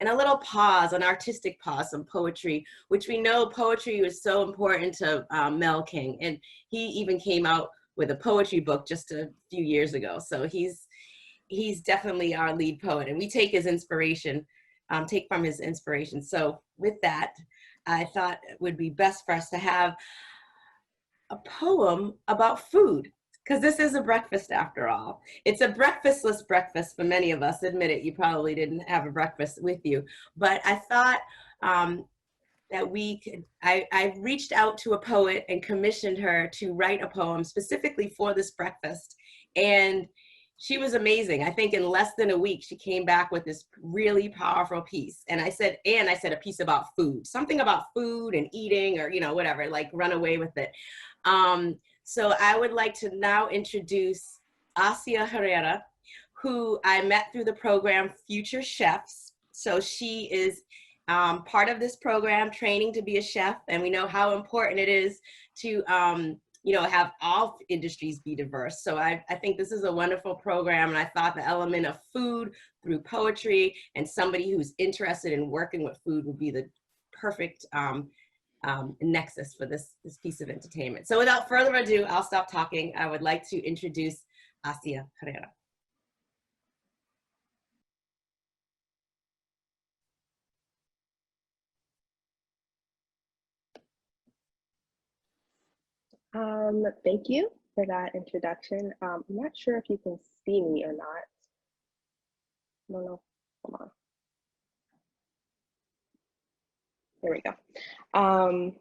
and a little pause, an artistic pause, some poetry, which we know poetry was so important to Mel King. And he even came out with a poetry book just a few years ago. So he's definitely our lead poet, and we take his inspiration, take from his inspiration. So with that, I thought it would be best for us to have a poem about food, because this is a breakfast after all. It's a breakfastless breakfast for many of us. Admit it, you probably didn't have a breakfast with you. But I thought that we could, I reached out to a poet and commissioned her to write a poem specifically for this breakfast. And she was amazing. I think in less than a week, she came back with this really powerful piece. And I said a piece about food, something about food and eating, or, you know, whatever, like run away with it. So I would like to now introduce Asiyah Herrera, who I met through the program Future Chefs. So she is part of this program, training to be a chef. And we know how important it is to you know, have all industries be diverse. So I think this is a wonderful program. And I thought the element of food through poetry and somebody who's interested in working with food would be the perfect nexus for this piece of entertainment. So without further ado, I'll stop talking. I would like to introduce Asiyah Herrera. Thank you for that introduction. I'm not sure if you can see me or not. I don't know. Hold on. There we go.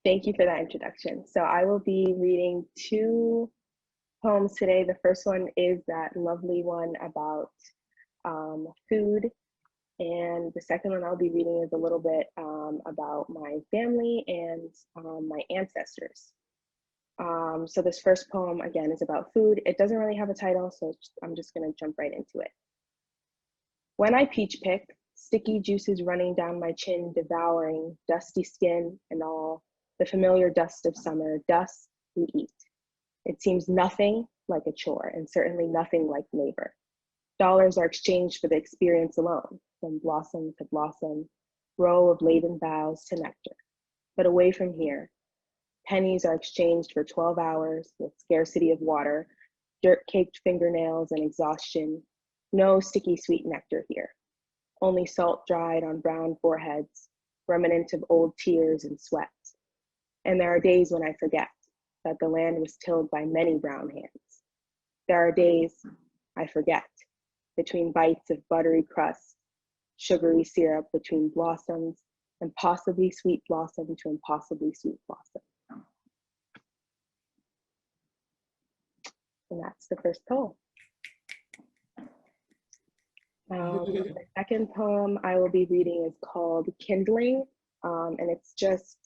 Thank you for that introduction. So I will be reading two poems today. The first one is that lovely one about food. And the second one I'll be reading is a little bit about my family and my ancestors. So this first poem, again, is about food. It doesn't really have a title, so I'm just gonna jump right into it. When I peach pick, sticky juices running down my chin, devouring dusty skin and all, the familiar dust of summer, dust we eat. It seems nothing like a chore, and certainly nothing like labor. Dollars are exchanged for the experience alone, from blossom to blossom, row of laden boughs to nectar. But away from here, pennies are exchanged for 12 hours with scarcity of water, dirt-caked fingernails and exhaustion. No sticky sweet nectar here, only salt dried on brown foreheads, remnant of old tears and sweat. And there are days when I forget that the land was tilled by many brown hands. There are days I forget, between bites of buttery crust, sugary syrup between blossoms, impossibly sweet blossom to impossibly sweet blossom. And that's the first poem. The second poem I will be reading is called Kindling, and it's just,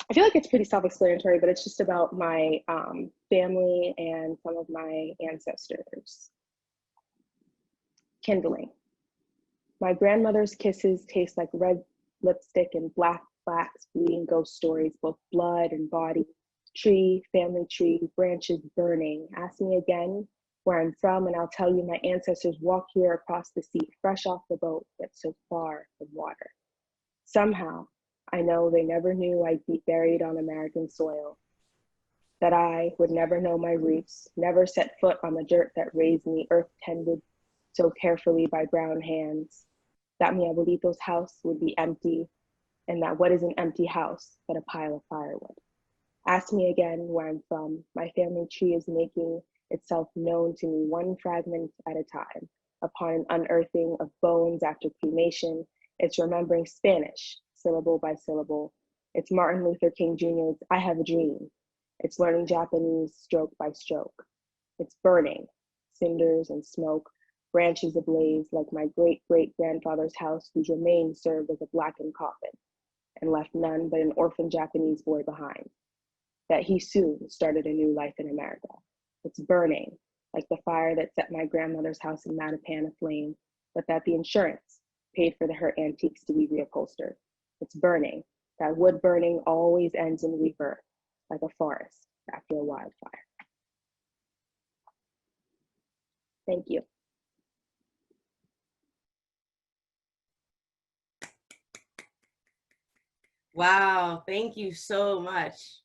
I feel like it's pretty self-explanatory, but it's just about my family and some of my ancestors. Kindling. My grandmother's kisses taste like red lipstick and black flax, bleeding ghost stories, both blood and body, tree, family tree, branches burning. Ask me again where I'm from, and I'll tell you my ancestors walked here across the sea, fresh off the boat, but so far from water. Somehow, I know they never knew I'd be buried on American soil, that I would never know my roots, never set foot on the dirt that raised me, earth tended so carefully by brown hands, that mi abuelito's house would be empty, and that what is an empty house but a pile of firewood. Ask me again where I'm from. My family tree is making itself known to me one fragment at a time. Upon an unearthing of bones after cremation, it's remembering Spanish, syllable by syllable. It's Martin Luther King Jr.'s I Have a Dream. It's learning Japanese stroke by stroke. It's burning, cinders and smoke, branches ablaze like my great-great-grandfather's house, whose remains served as a blackened coffin and left none but an orphan Japanese boy behind. That he soon started a new life in America. It's burning, like the fire that set my grandmother's house in Mattapan aflame, but that the insurance paid for her antiques to be reupholstered. It's burning, that wood burning always ends in rebirth, like a forest after a wildfire. Thank you. Wow, thank you so much.